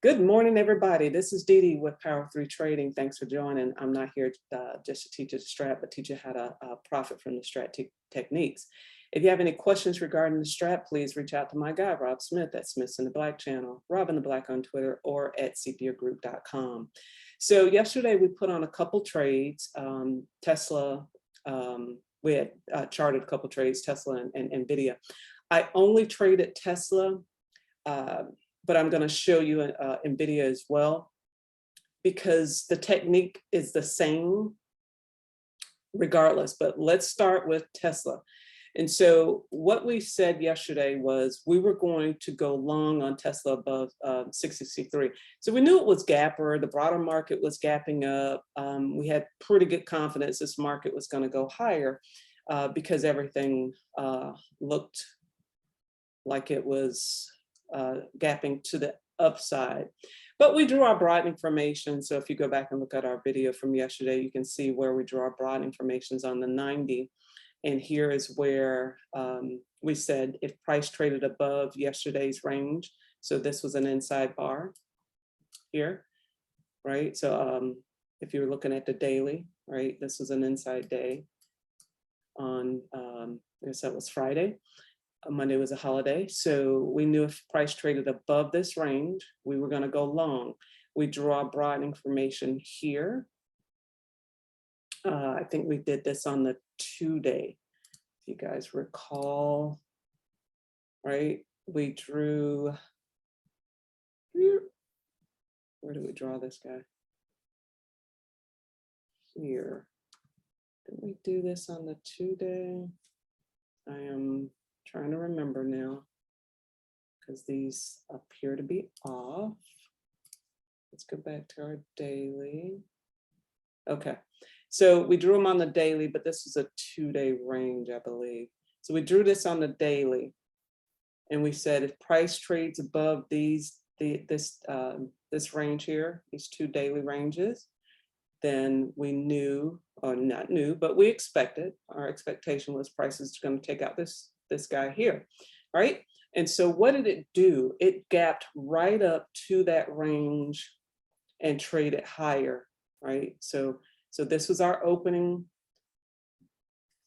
Good morning, everybody. This is Dee Dee with Power 3 Trading. Thanks for joining. I'm not here just to teach you the strat, but teach you how to profit from the strat techniques. If you have any questions regarding the strat, please reach out to my guy, Rob Smith, at Smith's in the Black channel, Rob in the Black on Twitter, or at cpogroup.com. So yesterday we put on a couple trades. Tesla, we had charted a couple trades, Tesla and NVIDIA. I only traded Tesla, but I'm going to show you NVIDIA as well, because the technique is the same regardless. But let's start with Tesla. And so what we said yesterday was we were going to go long on Tesla above 663. So we knew it was gapper. The broader market was gapping up. We had pretty good confidence this market was going to go higher because everything looked like it was gapping to the upside. But we drew our broadening formation. So if you go back and look at our video from yesterday, you can see where we drew our broadening formations on the 90. And here is where we said if price traded above yesterday's range, so this was an inside bar here, right? So if you were looking at the daily, right, this was an inside day on, I guess that was Friday. Monday was a holiday, so we knew if price traded above this range, we were going to go long. We draw broadening formation here. I think we did this on the 2-day, if you guys recall, right? We drew, where do we draw this guy? Here. Did we do this on the 2-day? I am trying to remember now, because these appear to be off. Let's go back to our daily. Okay, so we drew them on the daily, but this is a 2-day range, I believe. So we drew this on the daily, and we said if price trades above this range here, these 2 daily ranges, then we knew, or not knew, but we expected, our expectation was price is going to take out this guy here, right? And so what did it do? It gapped right up to that range and traded higher, right? So this was our opening.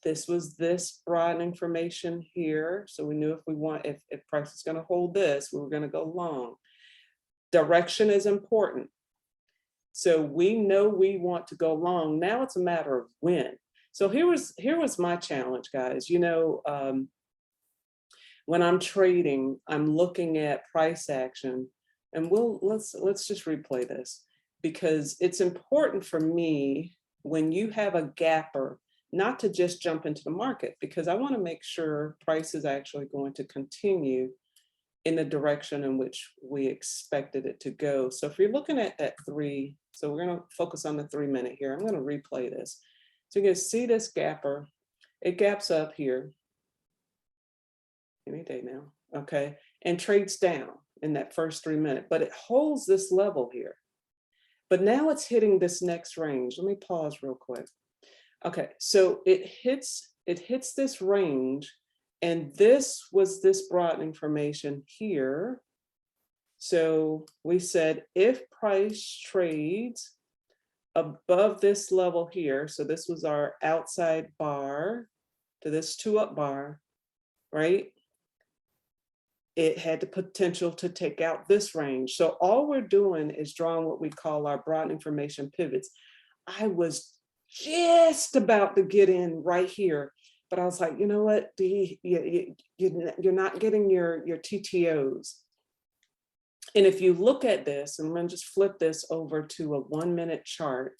This was this broadening formation here. So we knew if price is going to hold this, we were going to go long. Direction is important. So we know we want to go long. Now it's a matter of when. So here was my challenge, guys. You know, when I'm trading, I'm looking at price action, and let's just replay this, because it's important for me when you have a gapper not to just jump into the market, because I want to make sure price is actually going to continue in the direction in which we expected it to go. So if you're looking at that 3, so we're going to focus on the 3-minute here. I'm going to replay this. So you can see this gapper. It gaps up here. Any day now, okay, and trades down in that first 3-minute, but it holds this level here. But now it's hitting this next range. Let me pause real quick. Okay, so it hits this range, and this was this broadening formation here. So we said if price trades above this level here, so this was our outside bar to this 2-up bar, right? It had the potential to take out this range. So all we're doing is drawing what we call our broadening formation pivots. I was just about to get in right here, but I was like, you know what, you're not getting your TTOs. And if you look at this, and I'm going to just flip this over to a 1-minute chart,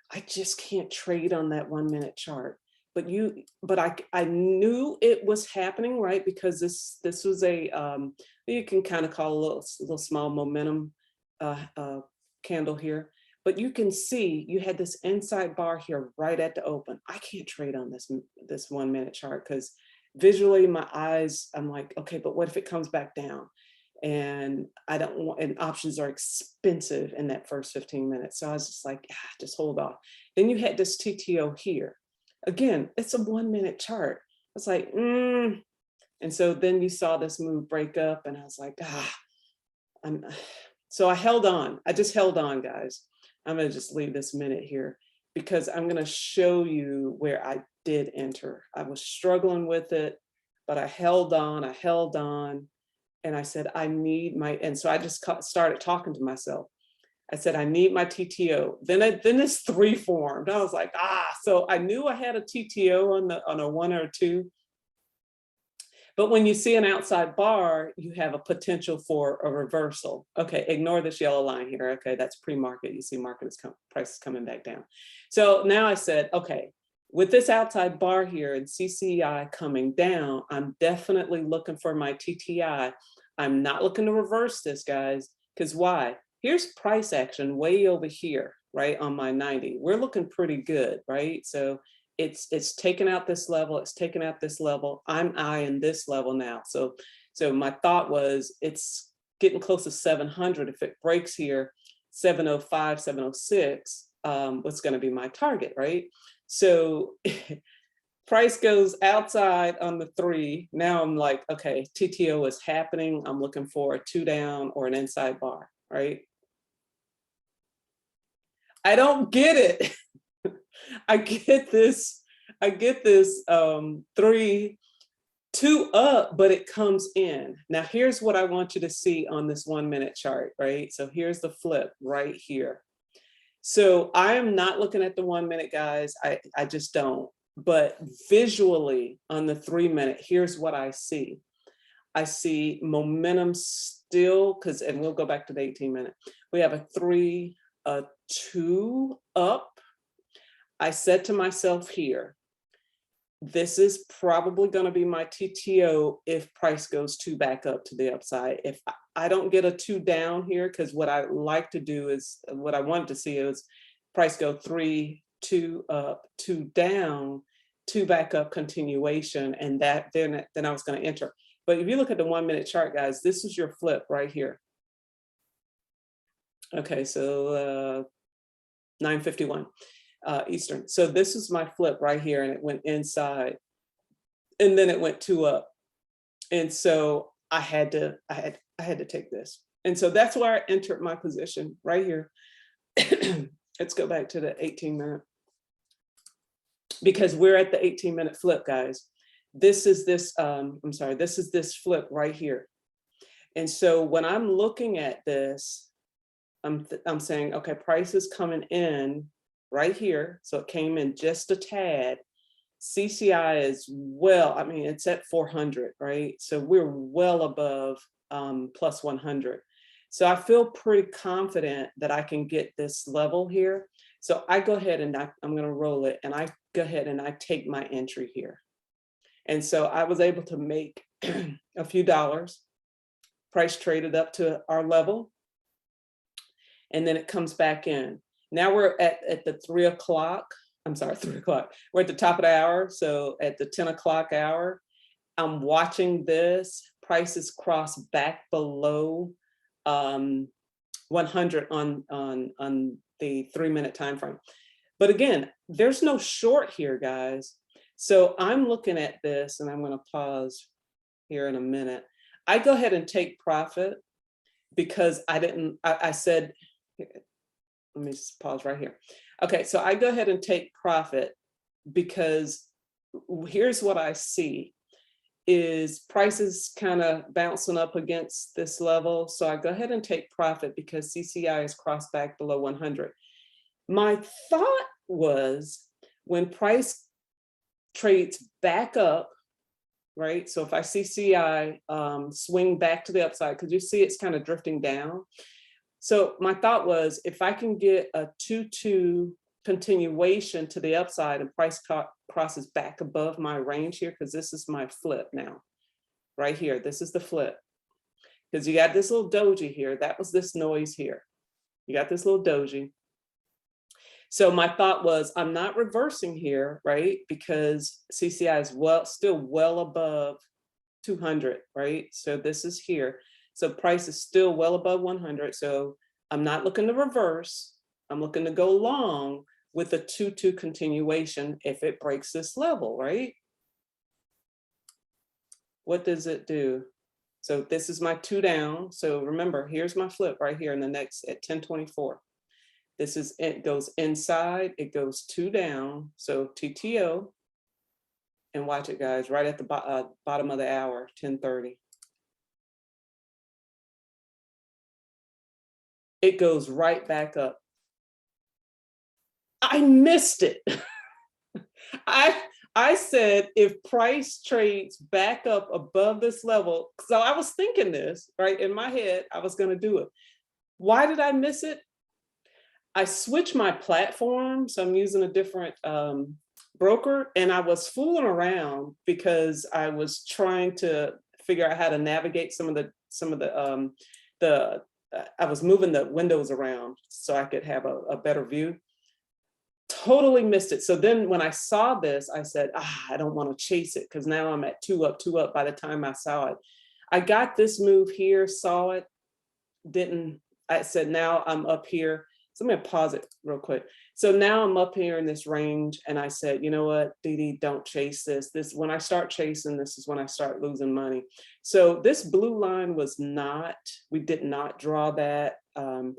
I just can't trade on that 1-minute chart. But I knew it was happening, right? Because this was a you can kind of call a little small momentum candle here. But you can see you had this inside bar here right at the open. I can't trade on this 1-minute chart because visually my eyes, I'm like, okay, but what if it comes back down? And I don't want, and options are expensive in that first 15 minutes. So I was just like, just hold off. Then you had this TTO here. Again, it's a 1-minute chart. I was like, And so then you saw this move break up, and I was like, So I held on. I just held on, guys. I'm going to just leave this minute here because I'm going to show you where I did enter. I was struggling with it, but I held on. And I said, I need my, and so I just started talking to myself. I said, I need my TTO. Then this 3 formed. I was like, so I knew I had a TTO on a 1 or a 2. But when you see an outside bar, you have a potential for a reversal. Okay, ignore this yellow line here. Okay, that's pre-market. You see price is coming back down. So now I said, okay, with this outside bar here and CCI coming down, I'm definitely looking for my TTI. I'm not looking to reverse this, guys, because why? Here's price action way over here, right, on my 90. We're looking pretty good, right? So it's taken out this level, it's taken out this level. I'm eyeing this level now. So my thought was it's getting close to 700. If it breaks here, 705, 706, what's going to be my target, right? So price goes outside on the 3. Now I'm like, okay, TTO is happening. I'm looking for a 2 down or an inside bar, right? I don't get it. I get this 3, 2 up, but it comes in. Now, here's what I want you to see on this 1 minute chart, right? So here's the flip right here. So I am not looking at the 1 minute, guys. I just don't. But visually on the 3 minute, here's what I see. I see momentum still, and we'll go back to the 18 minute. We have a 3, a 2 up. I said to myself here, this is probably going to be my TTO if price goes 2 back up to the upside. If I don't get a 2 down here, because what I like to do is, what I wanted to see is price go 3, 2 up, 2 down, 2 back up continuation, and then I was going to enter. But if you look at the 1 minute chart, guys, this is your flip right here. Okay, so 9:51 Eastern. So this is my flip right here, and it went inside, and then it went 2 up, and so I had to take this, and so that's where I entered my position right here. Let's go back to the 18 minute, because we're at the 18 minute flip, guys. This is this this is this flip right here, and so when I'm looking at this, I'm saying, okay, price is coming in right here. So it came in just a tad. CCI is it's at 400, right? So we're well above plus 100. So I feel pretty confident that I can get this level here. So I go ahead and I'm going to roll it, and I go ahead and I take my entry here. And so I was able to make a few dollars. Price traded up to our level, and then it comes back in. Now we're at the 3 o'clock. I'm sorry, 3 o'clock. We're at the top of the hour. So at the 10 o'clock hour, I'm watching this. Prices cross back below 100 on the 3 minute time frame. But again, there's no short here, guys. So I'm looking at this, and I'm going to pause here in a minute. I go ahead and take profit because I said, let me just pause right here. Okay, so I go ahead and take profit because here's what I see is prices kind of bouncing up against this level. So I go ahead and take profit because CCI is crossed back below 100. My thought was when price trades back up, right? So if I see CI swing back to the upside, because you see it's kind of drifting down. So my thought was, if I can get a 2-2 continuation to the upside and price crosses back above my range here, because this is my flip now, right here, this is the flip. Because you got this little doji here, that was this noise here. You got this little doji. So my thought was, I'm not reversing here, right? Because CCI is still well above 200, right? So this is here. So price is still well above 100. So I'm not looking to reverse. I'm looking to go long with a 2-2 continuation if it breaks this level, right? What does it do? So this is my 2 down. So remember, here's my flip right here in the next at 1024. This is, it goes inside, it goes 2 down. So TTO, and watch it guys, right at the bottom of the hour, 10:30. It goes right back up. I missed it. I said if price trades back up above this level, so I was thinking this, right? In my head, I was going to do it. Why did I miss it? I switched my platform, so I'm using a different broker, and I was fooling around because I was trying to figure out how to navigate some of the I was moving the windows around so I could have a better view. Totally missed it. So then when I saw this, I said, I don't want to chase it because now I'm at 2 up by the time I saw it. I got this move here, saw it, didn't, I said, now I'm up here. So I'm going to pause it real quick. So now I'm up here in this range and I said, you know what, Dee, don't chase this. When I start chasing, this is when I start losing money. So this blue line was not, we did not draw that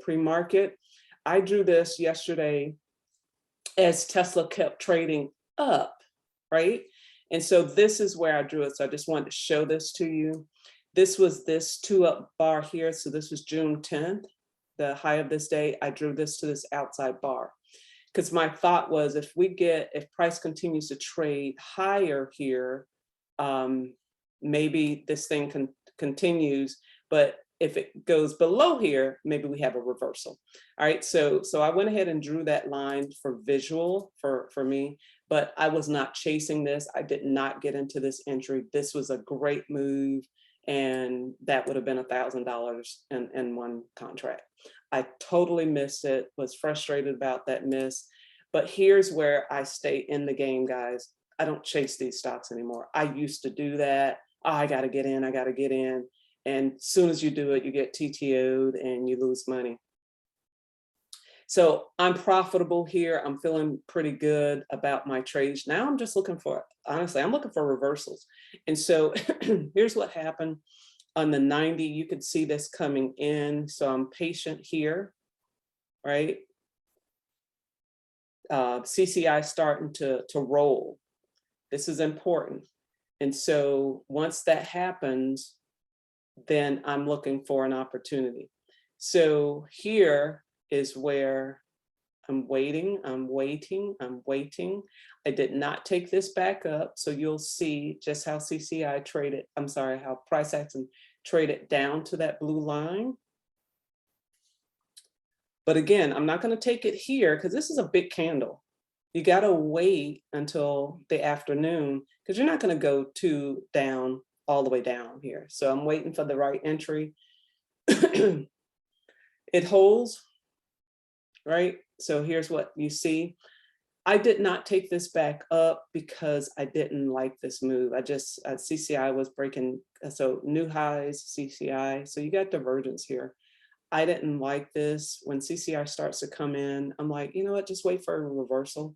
pre-market. I drew this yesterday as Tesla kept trading up, right? And so this is where I drew it. So I just wanted to show this to you. This was this 2 up bar here. So this was June 10th, the high of this day. I drew this to this outside bar because my thought was if price continues to trade higher here, maybe this thing continues, but if it goes below here, maybe we have a reversal. All right, so I went ahead and drew that line for visual for me, but I was not chasing this. I did not get into this entry. This was a great move, and that would have been $1,000 in one contract. I totally missed it, was frustrated about that miss, but here's where I stay in the game, guys. I don't chase these stocks anymore. I used to do that. Oh, I gotta get in, I gotta get in. And as soon as you do it, you get TTO'd and you lose money. So I'm profitable here. I'm feeling pretty good about my trades. Now I'm just looking for, honestly, I'm looking for reversals. And so here's what happened on the 90. You could see this coming in. So I'm patient here, right? CCI starting to roll. This is important. And so once that happens, then I'm looking for an opportunity. So here is where I'm waiting. I did not take this back up. So you'll see just how CCI traded, how price action traded down to that blue line. But again, I'm not going to take it here because this is a big candle. You got to wait until the afternoon because you're not going to go down all the way down here. So I'm waiting for the right entry. It holds, right? So here's what you see. I did not take this back up because I didn't like this move. I just, CCI was breaking, so new highs, CCI. So you got divergence here. I didn't like this. When CCI starts to come in, I'm like, you know what, just wait for a reversal.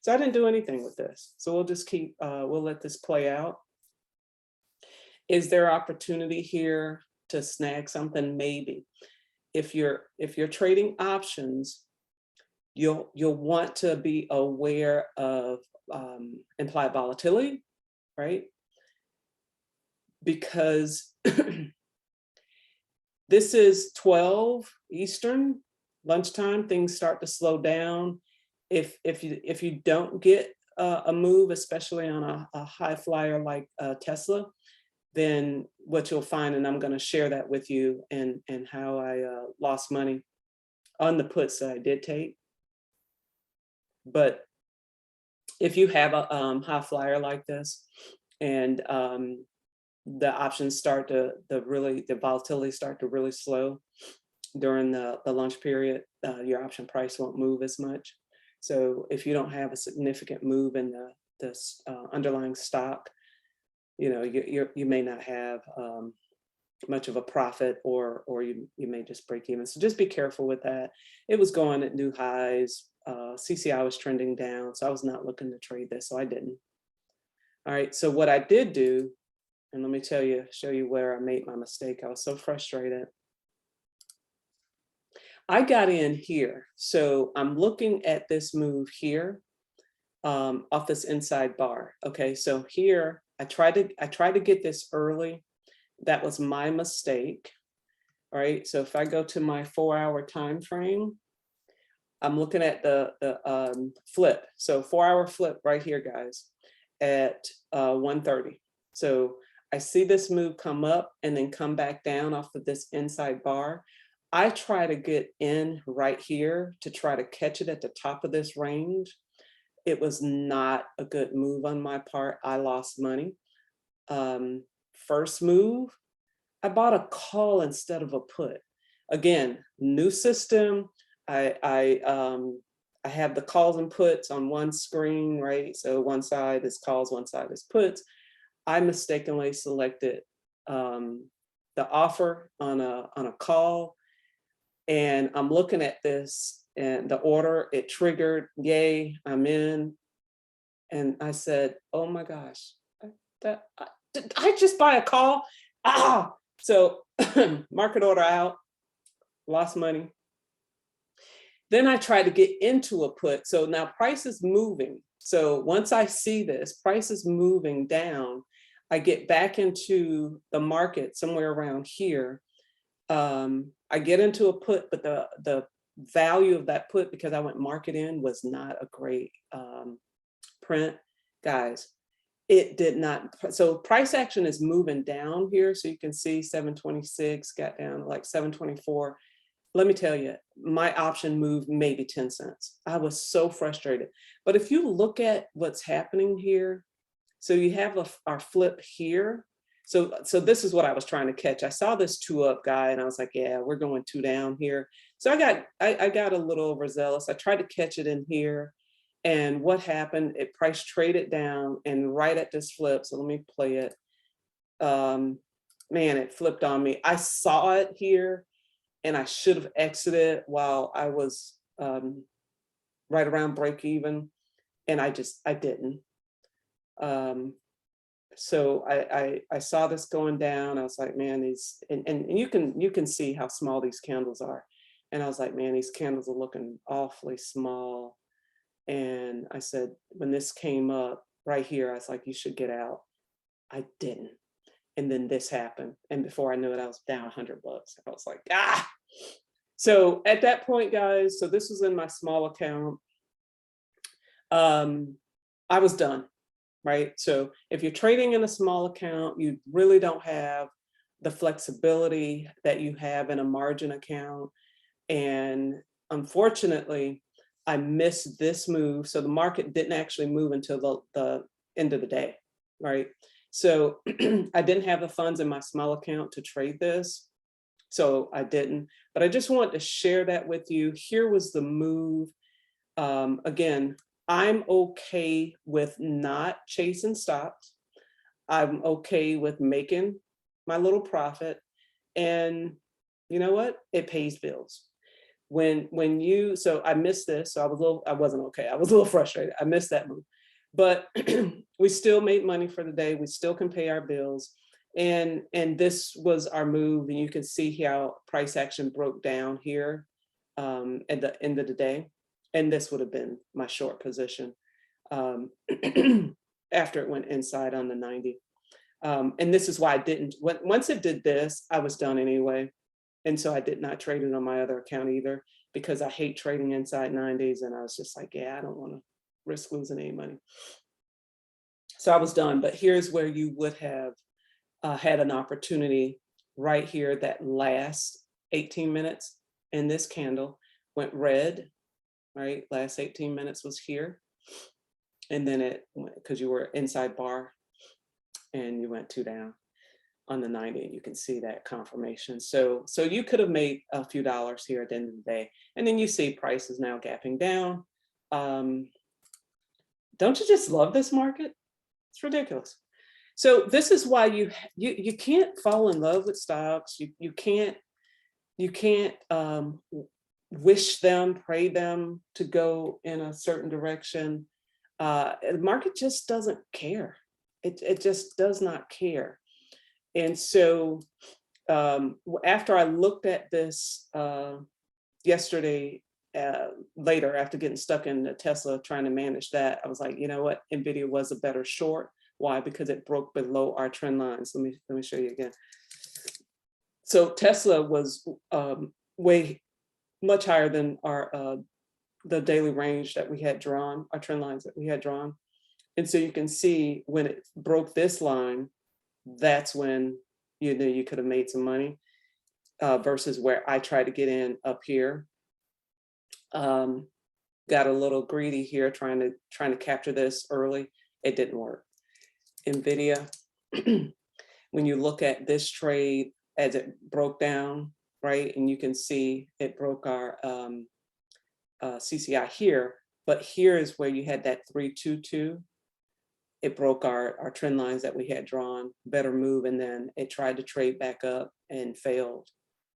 So I didn't do anything with this. So we'll just keep, we'll let this play out. Is there opportunity here to snag something? Maybe. If you're trading options, you'll want to be aware of implied volatility, right? Because this is 12 Eastern, lunchtime, things start to slow down. If you don't get a move, especially on a high flyer like Tesla, then what you'll find, and I'm going to share that with you, and how I lost money on the puts that I did take. But if you have a high flyer like this, and the options start to the volatility start to really slow during the lunch period, your option price won't move as much. So if you don't have a significant move in the underlying stock, you know, you may not have much of a profit, or you may just break even. So just be careful with that. It was going at new highs. CCI was trending down, so I was not looking to trade this, so I didn't. All right, so what I did do And let me show you where I made my mistake. I was so frustrated. I got in here. So I'm looking at this move here off this inside bar. Okay, so here I tried to get this early. That was my mistake. All right, so if I go to my 4-hour time frame, I'm looking at the flip. So 4-hour flip right here, guys, at 1:30. So I see this move come up and then come back down off of this inside bar. I try to get in right here to try to catch it at the top of this range. It was not a good move on my part. I lost money. First move, I bought a call instead of a put. Again, new system. I have the calls and puts on one screen, right? So one side is calls, one side is puts. I mistakenly selected the offer on a call, and I'm looking at this and the order, it triggered, yay, I'm in. And I said, oh my gosh, did I just buy a call? Ah, so market order out, lost money. Then I tried to get into a put. So now price is moving. So once I see this, price is moving down, I get back into the market somewhere around here. I get into a put, but the value of that put, because I went market in, was not a great print. Guys, it did not. So price action is moving down here. So you can see 726 got down to like 724. Let me tell you, my option moved maybe 10 cents. I was so frustrated. But if you look at what's happening here, so you have our flip here. So this is what I was trying to catch. I saw this 2 up guy and I was like, yeah, we're going 2 down here. So I got a little overzealous. I tried to catch it in here. And what happened, price traded down and right at this flip. So let me play it. Man, it flipped on me. I saw it here and I should have exited while I was right around break even. And I didn't. So I saw this going down. I was like, man, these, and you can see how small these candles are. And I was like, man, these candles are looking awfully small. And I said, when this came up right here, I was like, you should get out. I didn't. And then this happened. And before I knew it, I was down $100. I was like, ah. So at that point, guys, so this was in my small account. I was done, right? So if you're trading in a small account, you really don't have the flexibility that you have in a margin account. And unfortunately, I missed this move. So the market didn't actually move until the end of the day, right? So I didn't have the funds in my small account to trade this. So I didn't, but I just wanted to share that with you. Here was the move. Again, I'm okay with not chasing stocks. I'm okay with making my little profit. And you know what? It pays bills. So I missed this, so I wasn't okay. I was a little frustrated. I missed that move, but we still made money for the day. We still can pay our bills. And this was our move. And you can see how price action broke down here at the end of the day. And this would have been my short position after it went inside on the 90. And this is why I didn't, once it did this, I was done anyway. And so I did not trade it on my other account either, because I hate trading inside 90s. And I was just like, yeah, I don't want to risk losing any money. So I was done. But here's where you would have had an opportunity right here. That last 18 minutes in this candle went red, right? Last 18 minutes was here. And then it went, because you were inside bar and you went 2 down on the 90, and you can see that confirmation. So you could have made a few dollars here at the end of the day. And then you see prices now gapping down. Don't you just love this market? It's ridiculous. So this is why you can't fall in love with stocks. You can't wish them, pray them to go in a certain direction. The market just doesn't care. It just does not care. And so after I looked at this yesterday, later, after getting stuck in the Tesla trying to manage that, I was like, you know what, NVIDIA was a better short. Why? Because it broke below our trend lines. Let me show you again. So Tesla was way much higher than our the daily range that we had drawn, our trend lines that we had drawn. And so you can see when it broke this line, that's when you could have made some money versus where I tried to get in up here. Got a little greedy here trying to capture this early. It didn't work. NVIDIA, when you look at this trade as it broke down, right, and you can see it broke our CCI here, but here is where you had that 322. It broke our trend lines that we had drawn, better move, and then it tried to trade back up and failed,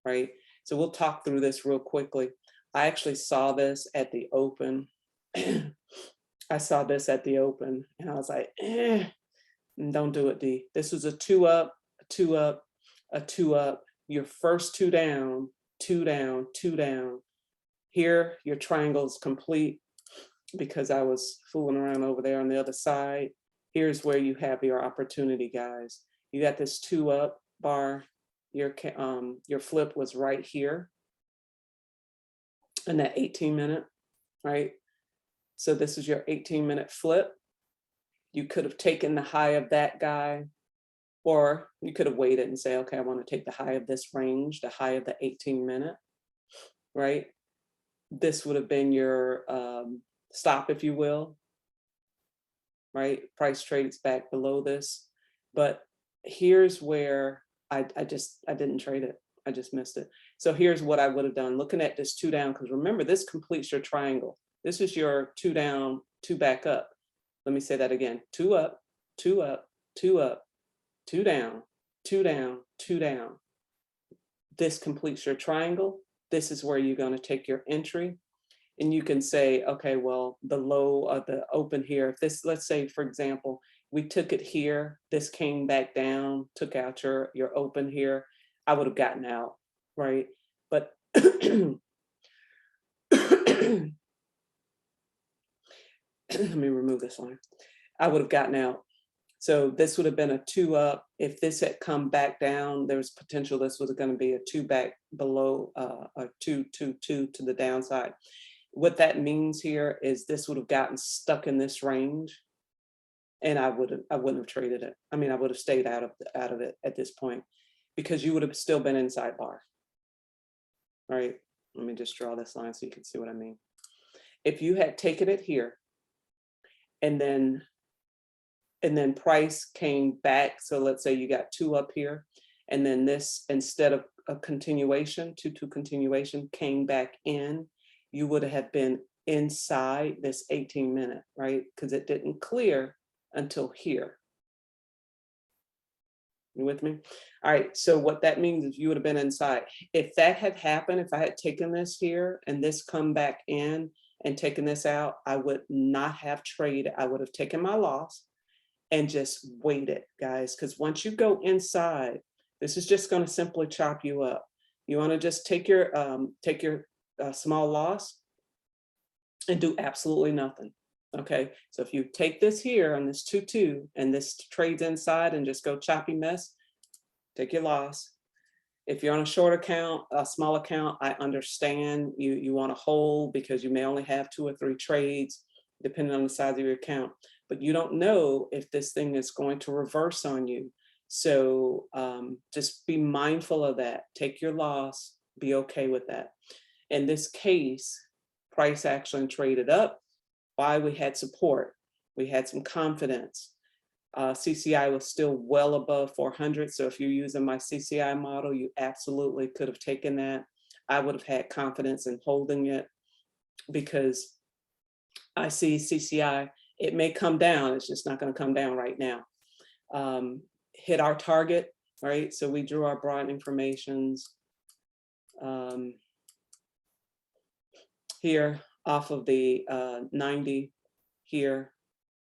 right? So we'll talk through this real quickly. I actually saw this at the open. I saw this at the open and I was like, don't do it, D. This was a 2 up, a 2 up, a 2 up. Your first 2 down, 2 down, 2 down. Here, your triangle's complete because I was fooling around over there on the other side. Here's where you have your opportunity, guys. You got this 2 up bar. Your flip was right here in that 18-minute, right? So this is your 18-minute flip. You could have taken the high of that guy, or you could have waited and say, okay, I want to take the high of this range, the high of the 18-minute, right? This would have been your stop, if you will, right? Price trades back below this. But here's where I didn't trade it. I just missed it. So here's what I would have done. Looking at this 2 down, because remember, this completes your triangle. This is your 2 down, 2 back up. Let me say that again. 2 up, 2 up, 2 up, 2 down, 2 down, 2 down. This completes your triangle. This is where you're going to take your entry. And you can say, okay, well, the low of the open here, if this, let's say, for example, we took it here, this came back down, took out your open here, I would have gotten out, right? But let me remove this line. I would have gotten out. So this would have been a 2 up. If this had come back down, there was potential this was going to be a 2 back below, a 2, 2, 2 to the downside. What that means here is this would have gotten stuck in this range, and I wouldn't have traded it. I mean, I would have stayed out of it at this point because you would have still been inside bar. All right, let me just draw this line so you can see what I mean. If you had taken it here, and then price came back, so let's say you got 2 up here, and then this, instead of a continuation, 2-2 continuation, came back in, you would have been inside this 18-minute, right? Because it didn't clear until here. You with me? All right, so what that means is you would have been inside. If that had happened, if I had taken this here and this come back in and taken this out, I would not have traded. I would have taken my loss and just waited, guys, because once you go inside, this is just going to simply chop you up. You want to just take your small loss and do absolutely nothing. Okay, so if you take this here on this 2-2 and this trades inside and just go choppy mess, take your loss. If you're on a short account, a small account, I understand you want to hold because you may only have 2 or 3 trades depending on the size of your account, but you don't know if this thing is going to reverse on you. So just be mindful of that. Take your loss, be okay with that. In this case, price action traded up. Why? We had support. We had some confidence. CCI was still well above 400. So if you're using my CCI model, you absolutely could have taken that. I would have had confidence in holding it because I see CCI, it may come down. It's just not going to come down right now. Hit our target, right? So we drew our broadening formations here off of the 90 here,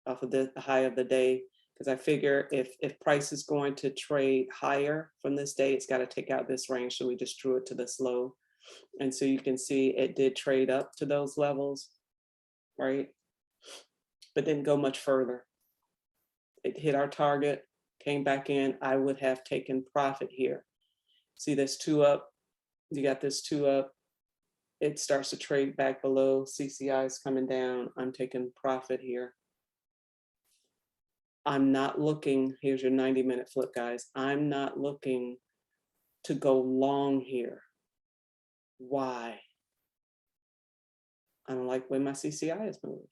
off of the high of the day, because I figure if price is going to trade higher from this day, it's got to take out this range. So we just drew it to this low. And so you can see it did trade up to those levels, right? But didn't go much further. It hit our target, came back in. I would have taken profit here. See this 2 up, you got this 2 up. It starts to trade back below. CCI is coming down. I'm taking profit here. I'm not looking, here's your 90-minute flip, guys. I'm not looking to go long here. Why? I don't like the way my CCI is moving.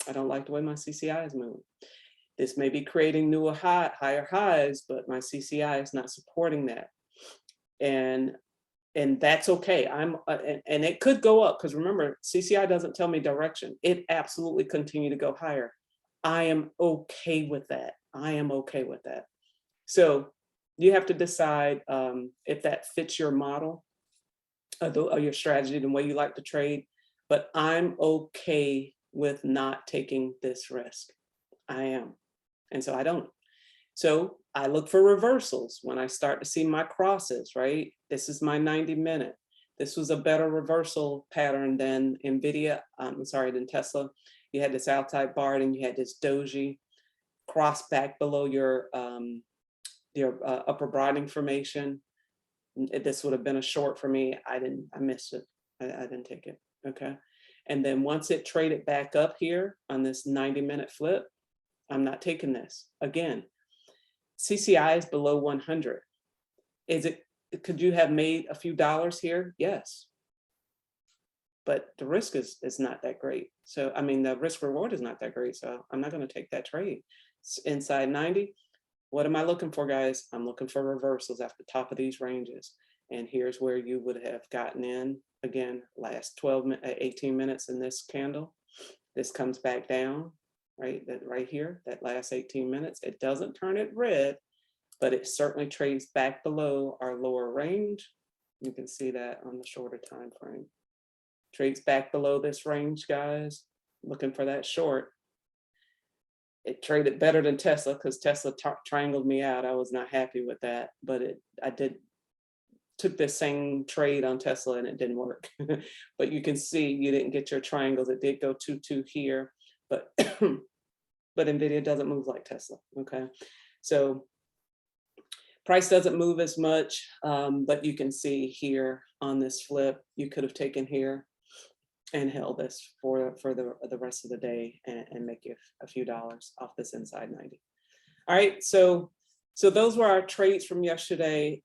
I don't like the way my CCI is moving. This may be creating newer higher highs, but my CCI is not supporting that. And that's okay. And it could go up, because remember, CCI doesn't tell me direction. It absolutely continue to go higher. I am okay with that. I am okay with that. So you have to decide if that fits your model or your strategy, the way you like to trade. But I'm okay with not taking this risk. I am. And so I don't. So I look for reversals when I start to see my crosses, right? This is my 90-minute. This was a better reversal pattern than NVIDIA, than Tesla. You had this outside bar, and you had this doji cross back below your upper broadening formation. This would have been a short for me. I missed it. I didn't take it, okay? And then once it traded back up here on this 90-minute flip, I'm not taking this. Again, CCI is below 100. Could you have made a few dollars here? Yes. But the risk is not that great. So, I mean, the risk reward is not that great. So I'm not going to take that trade. It's inside 90. What am I looking for, guys? I'm looking for reversals at the top of these ranges. And here's where you would have gotten in. Again, last 18 minutes in this candle. This comes back down, right? That right here, that last 18 minutes. It doesn't turn it red, but it certainly trades back below our lower range. You can see that on the shorter time frame. Trades back below this range, guys. Looking for that short. It traded better than Tesla, because Tesla triangled me out. I was not happy with that, but I took this same trade on Tesla and it didn't work. But you can see you didn't get your triangles. It did go 2-2 here, but but NVIDIA doesn't move like Tesla, okay? So price doesn't move as much, but you can see here on this flip, you could have taken here and held this for the rest of the day and make you a few dollars off this inside 90. All right, so those were our trades from yesterday.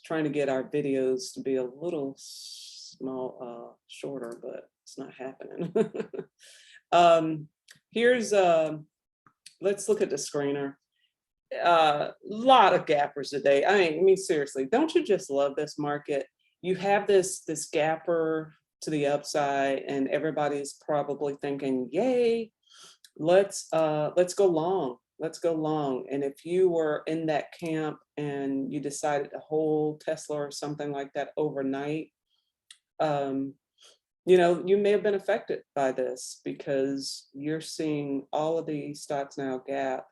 Trying to get our videos to be a little shorter, but it's not happening. Let's look at the screener. Lot of gappers today. I mean, seriously, don't you just love this market? You have this gapper to the upside, and everybody's probably thinking, yay, let's go long. Let's go long. And if you were in that camp and you decided to hold Tesla or something like that overnight, you know, you may have been affected by this, because you're seeing all of these stocks now gap,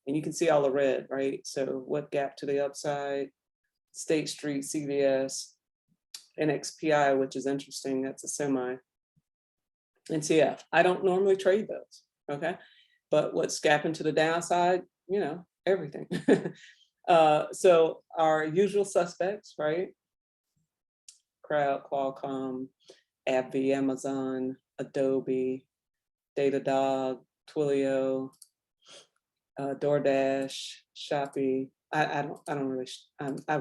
and you can see all the red, right? So what gap to the upside? State Street, CVS, NXPI, which is interesting. That's a semi. And CF. I don't normally trade those, okay? But what's gapping to the downside? You know, everything. So our usual suspects, right? Crowd, Qualcomm, AbbVie, Amazon, Adobe, Datadog, Twilio, DoorDash, Shopee. I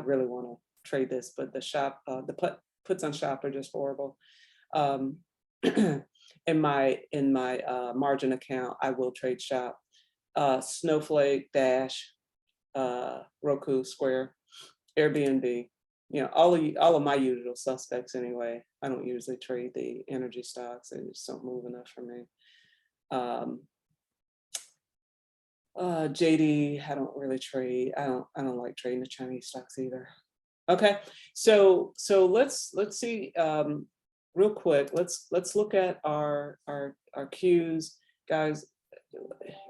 really want to trade this, but the puts on Shop are just horrible. In my margin account, I will trade Shop, Snowflake, Dash, Roku, Square, Airbnb. You know, all of my usual suspects anyway. I don't usually trade the energy stocks; they just don't move enough for me. JD, I don't really trade. I don't like trading the Chinese stocks either. Okay, so let's see. Real quick, let's look at our cues, guys.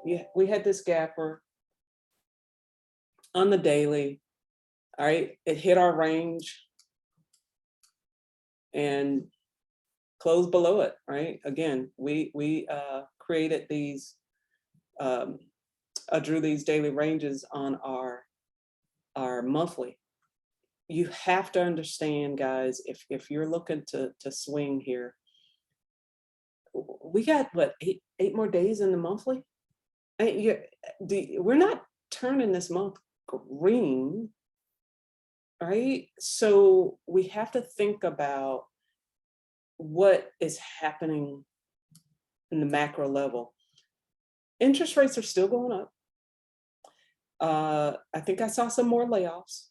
yeah, we had this gapper on the daily. All right, it hit our range and closed below it. Right, again, we created these. I drew these daily ranges on our monthly. You have to understand, guys, if you're looking to swing here, we got what, eight more days in the monthly. We're not turning this month green, right? So we have to think about what is happening in the macro level. Interest rates are still going up. I think I saw some more layoffs.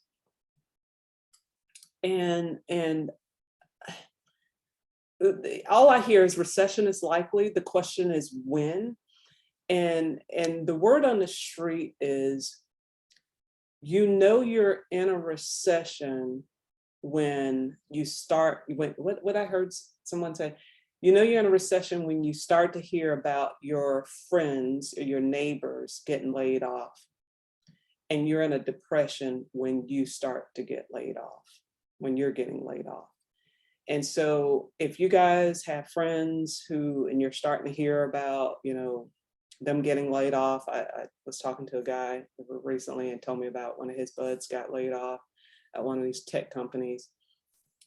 And all I hear is recession is likely. The question is when. And the word on the street is, you're in a recession when you start, what I heard someone say, you're in a recession when you start to hear about your friends or your neighbors getting laid off. And you're in a depression when you start to get laid off, when you're getting laid off. And so if you guys have friends and you're starting to hear about, them getting laid off. I was talking to a guy recently and told me about one of his buds got laid off at one of these tech companies.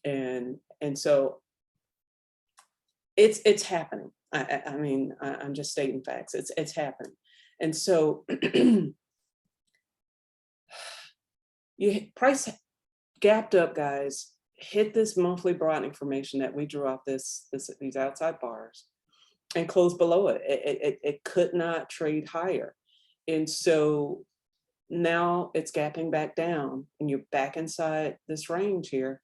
And so it's happening. I mean, I'm just stating facts. It's happening. And so price gapped up, guys, hit this monthly broadening formation that we drew off these outside bars and closed below it. It could not trade higher. And so now it's gapping back down and you're back inside this range here.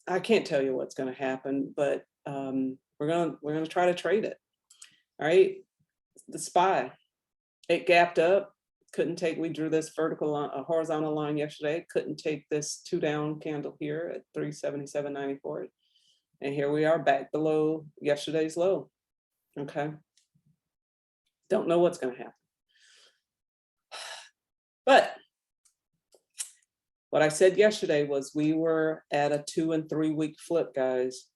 I can't tell you what's going to happen, but we're going to try to trade it. All right. The SPY, it gapped up. Couldn't take, we drew this horizontal line yesterday. Couldn't take this 2 down candle here at 377.94. And here we are back below yesterday's low. Okay. Don't know what's going to happen. But what I said yesterday was we were at a 2 and 3 week flip, guys.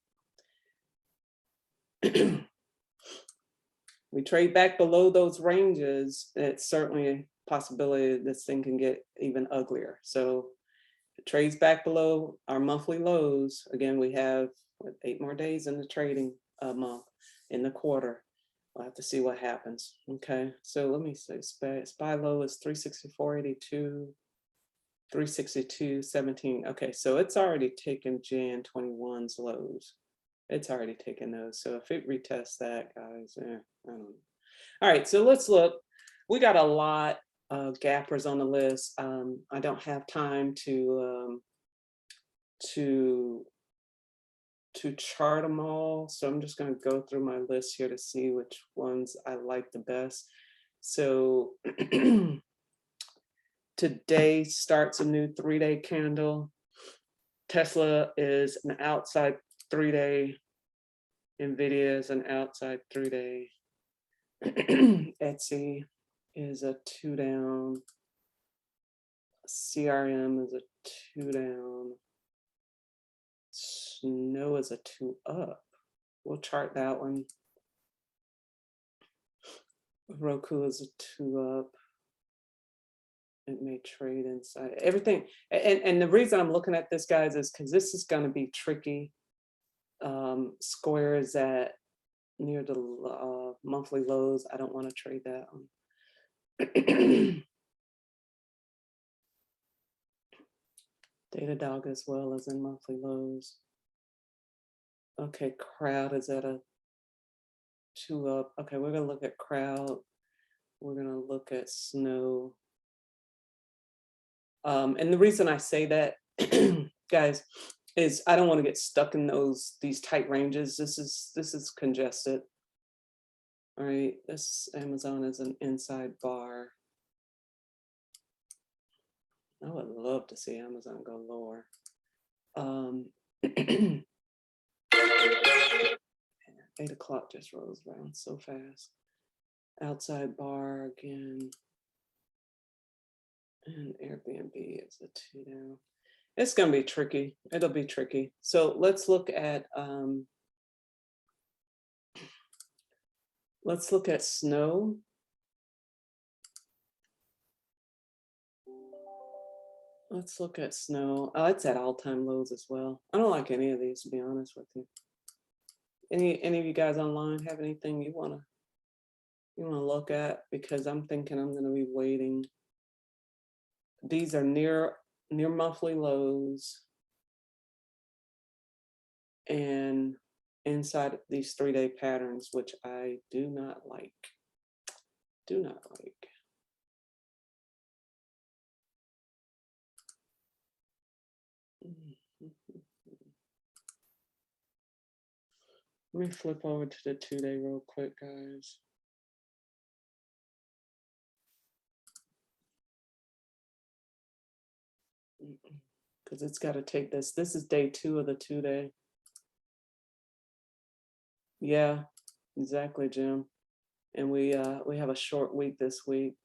We trade back below those ranges. It's certainly a possibility that this thing can get even uglier. So it trades back below our monthly lows. Again, we have 8 more days in the trading month, in the quarter. We'll have to see what happens. Okay, so let me say SPY low is 364.82, 362.17. Okay, so it's already taken Jan 21's lows. It's already taken those. So if it retests that, guys, I don't know. All right, so let's look. We got a lot of gappers on the list. I don't have time to chart them all. So I'm just going to go through my list here to see which ones I like the best. So today starts a new 3-day candle. Tesla is an outside 3-day. NVIDIA is an outside 3-day. Etsy is a 2 down. CRM is a 2 down. Snow is a 2 up. We'll chart that one. Roku is a 2 up. It may trade inside everything. And the reason I'm looking at this, guys, is because this is going to be tricky. Square is at near the monthly lows. I don't want to trade that one. Datadog as well as in monthly lows. Okay, crowd is at a 2 up. Okay, we're going to look at crowd. We're going to look at snow. And the reason I say that, guys, is I don't want to get stuck in these tight ranges. This is congested. All right, this Amazon is an inside bar. I would love to see Amazon go lower. 8 o'clock just rolls around so fast. outside bar again. And Airbnb is a 2 down. It's going to be tricky. It'll be tricky. So let's look at snow. Let's look at snow. Oh, it's at all-time lows as well. I don't like any of these, to be honest with you. Any of you guys online have anything you wanna look at? Because I'm thinking I'm gonna be waiting. These are near monthly lows, and inside of these 3-day patterns, which I do not like. Do not like. Let me flip over to the 2-day real quick, guys. Because it's got to take this. This is day 2 of the 2-day. Yeah, exactly, Jim. And we have a short week this week.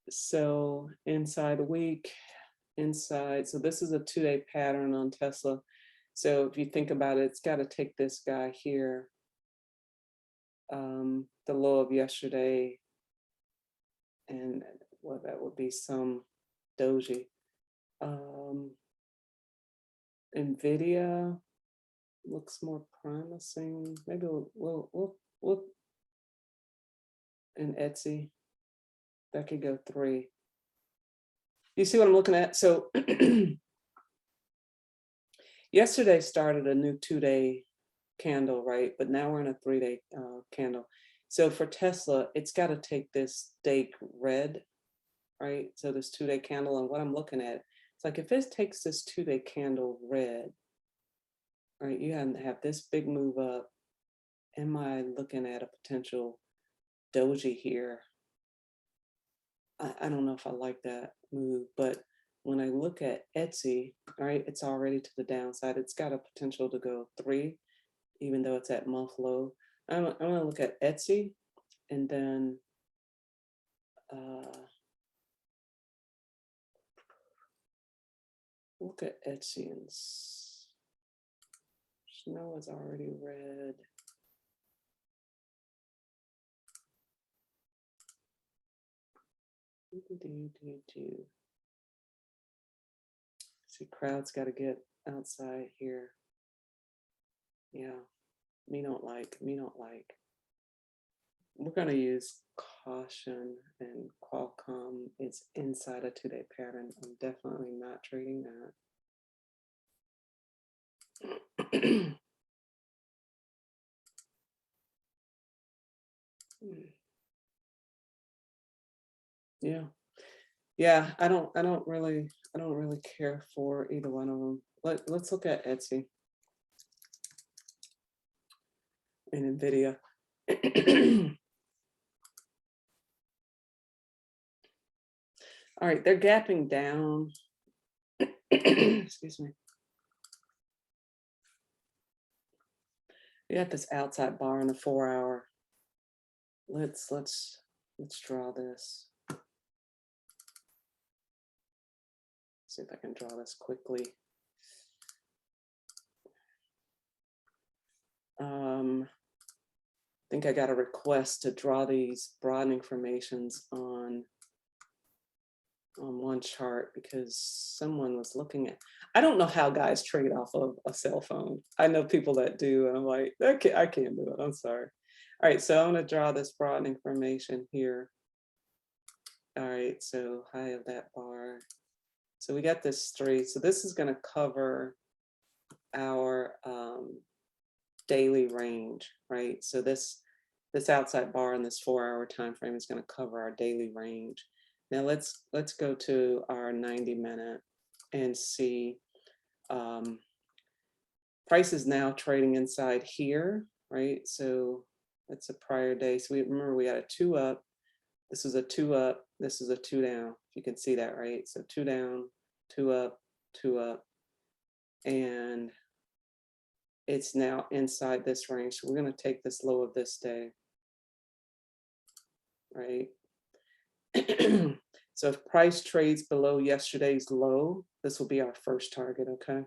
So inside the week, so this is a 2-day pattern on Tesla. So if you think about it, it's got to take this guy here, the low of yesterday, and well, that would be some doji. Nvidia looks more promising. Maybe we'll and Etsy, that could go 3. You see what I'm looking at? So yesterday started a new 2-day candle, right? But now we're in a 3-day candle. So for Tesla, it's got to take this date red, right? So this 2-day candle, and what I'm looking at, it's like if it takes this 2-day candle red, right? You have this big move up. Am I looking at a potential doji here? I don't know if I like that move, but when I look at Etsy, right, it's already to the downside. It's got a potential to go 3, even though it's at month low. I'm going to look at Etsy, and then look at Etsy, and snow is already red. See, crowd's got to get outside here. Yeah, me don't like. We're going to use caution, and Qualcomm is inside a 2-day pattern. I'm definitely not trading that. Yeah, I don't really care for either one of them. Let's look at Etsy and Nvidia. All right, they're gapping down. Excuse me. We got this outside bar in the 4-hour. Let's draw this. See if I can draw this quickly. I think I got a request to draw these broadening formations on one chart because someone was looking at. I don't know how guys trade off of a cell phone. I know people that do, and I'm like, okay, I can't do it. I'm sorry. All right, so I'm going to draw this broadening formation here. All right, so high of that bar. So we got this 3. So this is going to cover our daily range, right? So this outside bar in this 4-hour time frame is going to cover our daily range. Now let's go to our 90-minute and see price is now trading inside here, right? So that's a prior day. So remember we had a 2 up. This is a 2 up. This is a 2 down. If you can see that, right? So 2 down, 2 up, 2 up, and it's now inside this range. So we're going to take this low of this day. right? So if price trades below yesterday's low, this will be our first target, okay?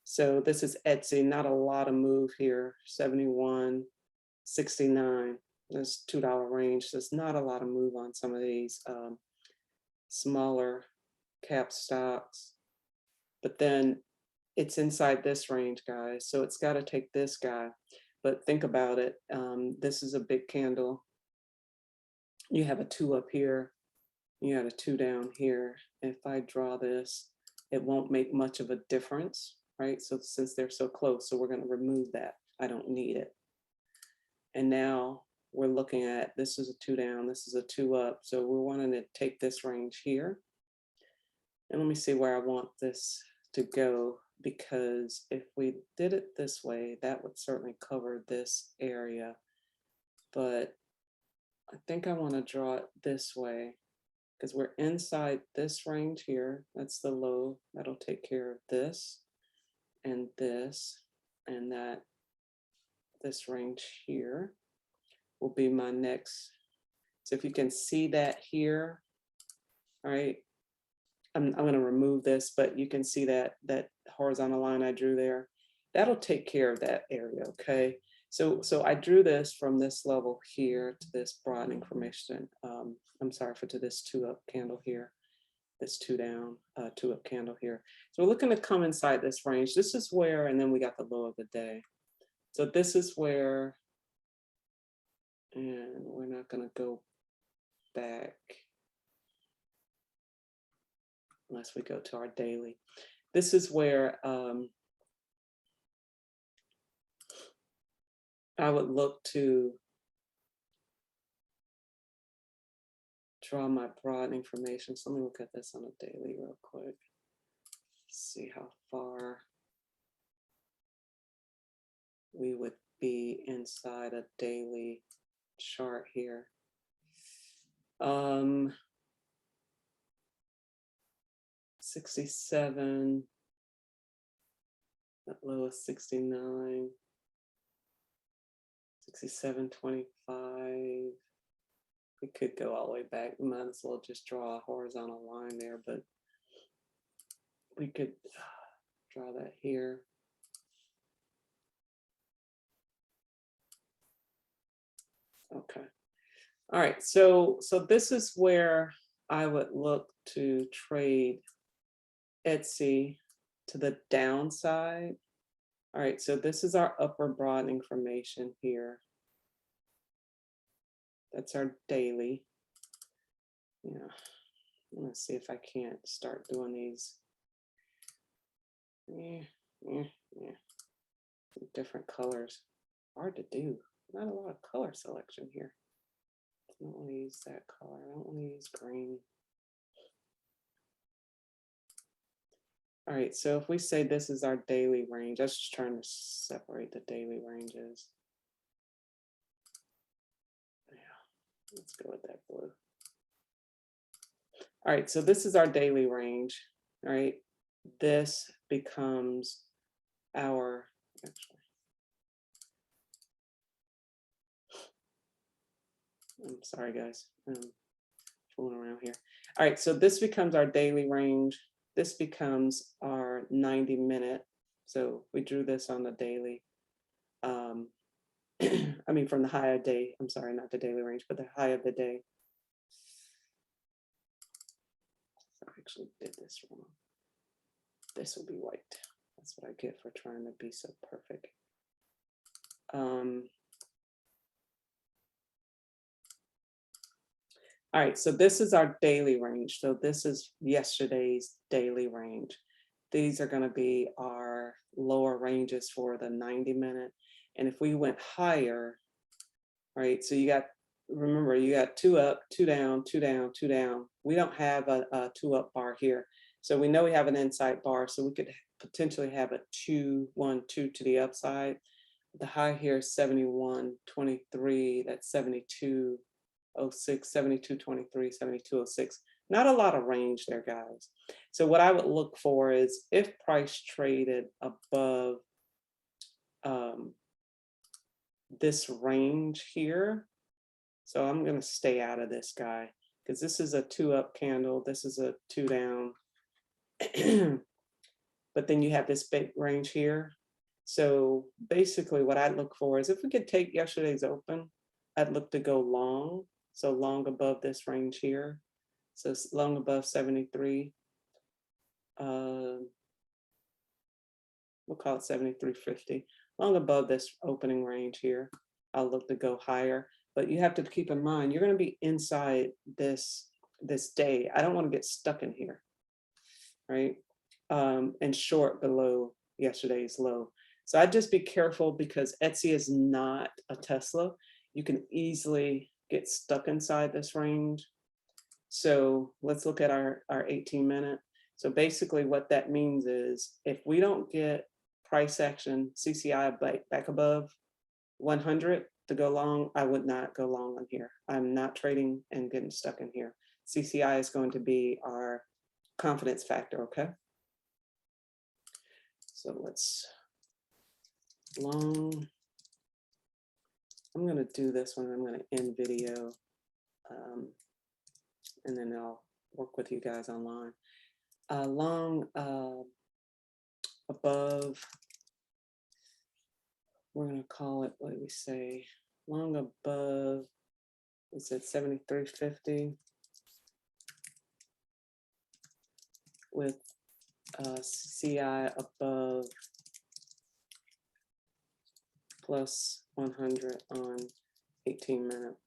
So this is Etsy, not a lot of move here, 71.69. That's $2 range. So it's not a lot of move on some of these smaller cap stocks. But then it's inside this range, guys. So it's got to take this guy. But think about it. This is a big candle. You have a 2 up here. You have a 2 down here. If I draw this, it won't make much of a difference, right? So since they're so close, so we're going to remove that. I don't need it. And now we're looking at, this is a 2 down, this is a 2 up. So we're wanting to take this range here. And let me see where I want this to go, because if we did it this way, that would certainly cover this area. But I think I want to draw it this way, because we're inside this range here. That's the low. That'll take care of this and that this range here will be my next. So if you can see that here, all right, I'm going to remove this, but you can see that horizontal line I drew there. That'll take care of that area, okay? So I drew this from this level here to this broadening formation. I'm sorry, to this 2 up candle here, this 2 down, 2 up candle here. So we're looking to come inside this range. This is where, and then we got the low of the day. So this is where, and we're not going to go back unless we go to our daily. This is where I would look to draw my broadening formation. So let me look at this on a daily real quick. See how far we would be inside a daily chart here. 67, that low is 69, 67.25. We could go all the way back. We might as well just draw a horizontal line there, but we could draw that here. Okay. All right. So this is where I would look to trade Etsy to the downside. All right. So this is our upper broadening formation here. That's our daily. Yeah. I'm gonna see if I can't start doing these. Different colors. Hard to do. Not a lot of color selection here. I don't want to use that color. I don't want to use green. All right, so if we say this is our daily range, I'm just trying to separate the daily ranges. Yeah, let's go with that blue. All right, so this is our daily range. All right, this becomes our, actually, I'm sorry, guys. I'm fooling around here. All right, so this becomes our daily range. This becomes our 90-minute. So we drew this on the daily. I mean, from the high of day. I'm sorry, not the daily range, but the high of the day. I actually did this wrong. This will be white. That's what I get for trying to be so perfect. All right, so this is our daily range. So this is yesterday's daily range. These are going to be our lower ranges for the 90-minute. And if we went higher, right, so you got, remember, you got 2 up, 2 down, 2 down, 2 down. We don't have a 2 up bar here. So we know we have an inside bar, so we could potentially have a 2, 1, 2 to the upside. The high here is 71.23, that's 72.06, 72.23, 72.06. Not a lot of range there, guys. So what I would look for is if price traded above this range here, So I'm going to stay out of this guy because this is a 2 up candle. This is a 2 down. But then you have this big range here. So basically what I'd look for is if we could take yesterday's open, I'd look to go long. So long above this range here. So it's long above 73. We'll call it 73.50. Long above this opening range here, I'll look to go higher. But you have to keep in mind, you're going to be inside this day. I don't want to get stuck in here, right? And short below yesterday's low. So I'd just be careful because Etsy is not a Tesla. You can easily get stuck inside this range. So let's look at our 18-minute. So basically what that means is if we don't get price action, CCI back above 100 to go long, I would not go long on here. I'm not trading and getting stuck in here. CCI is going to be our confidence factor, okay? So let's long. I'm going to do this one. I'm going to end video, and then I'll work with you guys online. Long above, we're going to call it, what do we say? Long above, it's at 73.50 with CI above plus 100 on 18-minute.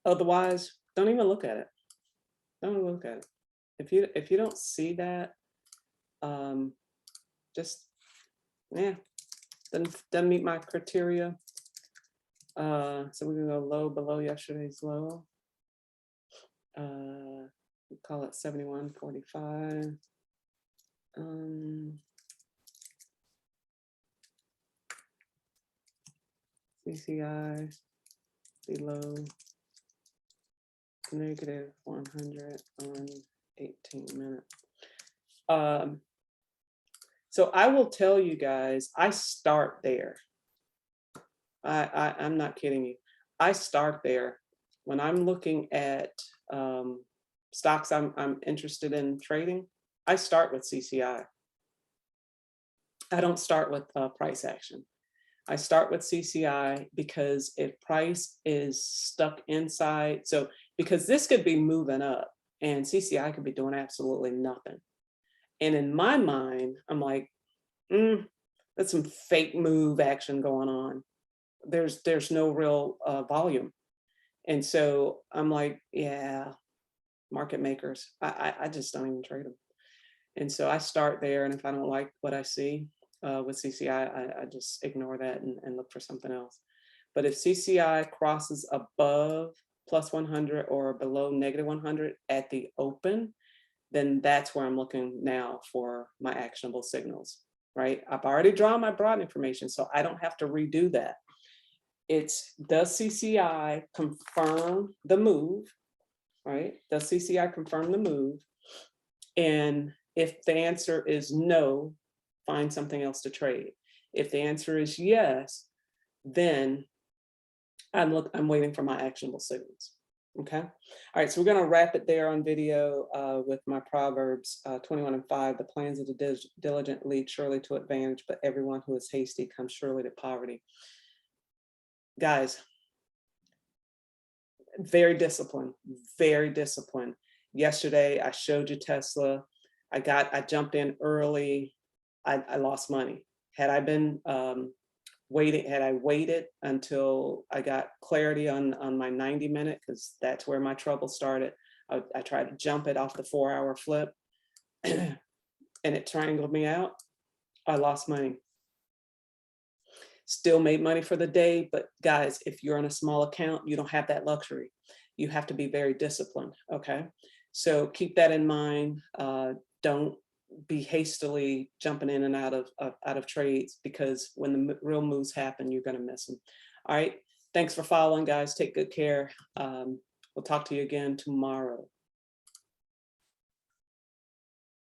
Otherwise, don't even look at it. Don't even look at it. If you don't see that, just doesn't meet my criteria. So we're gonna go low below yesterday's low. We call it 71.45. CCI below negative 100 on 18-minute. So I will tell you guys, I start there. I'm not kidding you. I start there when I'm looking at stocks I'm interested in trading. I start with CCI. I don't start with price action. I start with CCI because if price is stuck inside, so because this could be moving up and CCI could be doing absolutely nothing. And in my mind, I'm like, that's some fake move action going on. There's no real volume. And so I'm like, yeah, market makers, I just don't even trade them. And so I start there. And if I don't like what I see with CCI, I just ignore that and look for something else. But if CCI crosses above plus 100 or below negative 100 at the open, then that's where I'm looking now for my actionable signals, right? I've already drawn my broad information, so I don't have to redo that. It's, does CCI confirm the move, right? Does CCI confirm the move? And if the answer is no, find something else to trade. If the answer is yes, then I'm waiting for my actionable signals. Okay. All right. So we're going to wrap it there on video with my Proverbs 21:5. The plans of the diligent lead surely to advantage, but everyone who is hasty comes surely to poverty. Guys, very disciplined, very disciplined. Yesterday, I showed you Tesla. I jumped in early. I lost money. Had I been had I waited until I got clarity on my 90-minute, because that's where my trouble started. I tried to jump it off the 4-hour flip and it triangled me out. I lost money. Still made money for the day, but guys, if you're on a small account, you don't have that luxury. You have to be very disciplined, okay? So keep that in mind. Don't be hastily jumping in and out of trades, because when the real moves happen, you're going to miss them. All right. Thanks for following, guys. Take good care. We'll talk to you again tomorrow.